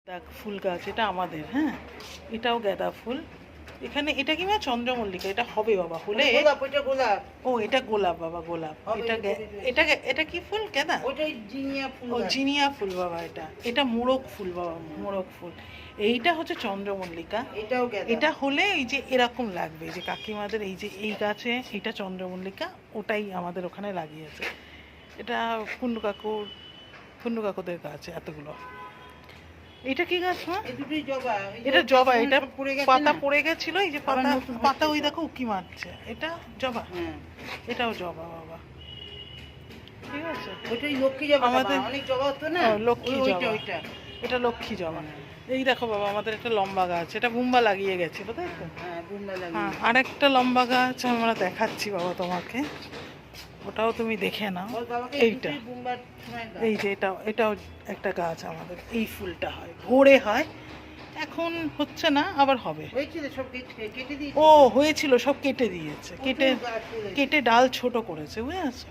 দেখ ফুল গাছ, এটা আমাদের, হ্যাঁ এটাও গাঁদা ফুল। এখানে এটা কি মা চন্দ্রমল্লিকা, এটা হবে বাবা হলে। গোলাপ, ওইটা গোলাপ। ও এটা গোলাপ বাবা, গোলাপ। এটা এটা এটা কি ফুল? গাঁদা? ওইটাই জিনিয়া ফুল। ও জিনিয়া ফুল বাবা। এটা এটা মোরগ ফুল বাবা, মোরগ ফুল। এইটা হচ্ছে চন্দ্রমল্লিকা। এটাও গাঁদা। এটা হলে এই যে এরকম লাগবে, যে কাকিমাদের এই যে এই গাছে এটা চন্দ্রমল্লিকা, ওটাই আমাদের ওখানে লাগিয়েছে। এটা কুন্ডু কাকুদের গাছ এতগুলো। এটা কি গাছ মা? এটা জবা। এটা পাতা পড়ে গেছিল, এই যে পাতা ওই দেখো উকি মারছে। এটা জবা, এটাও জবা বাবা। ঠিক আছে, ওইটাই লক্ষ্মী জবা। আমাদের অনেক জবা হতো না, লক্ষ্মী জবা। ওইটা এটা লক্ষ্মী জবা। এই দেখো বাবা আমাদের একটা লম্বা গাছ, এটা বুম্বা লাগিয়ে গেছিল তাই তো। হ্যাঁ, বুম্বা হ্যাঁ, লাগিয়ে। আর একটা লম্বা গাছ আমরা দেখাচ্ছি বাবা তোমাকে, ওটাও তুমি দেখে নাও। এইটা এই যে এটাও একটা গাছ আমাদের। এই ফুলটা হয়, ভোরে হয়, এখন হচ্ছে না, আবার হবে। ও হয়েছিল, সব কেটে দিয়েছে, কেটে ডাল ছোট করেছে, বুঝেছো।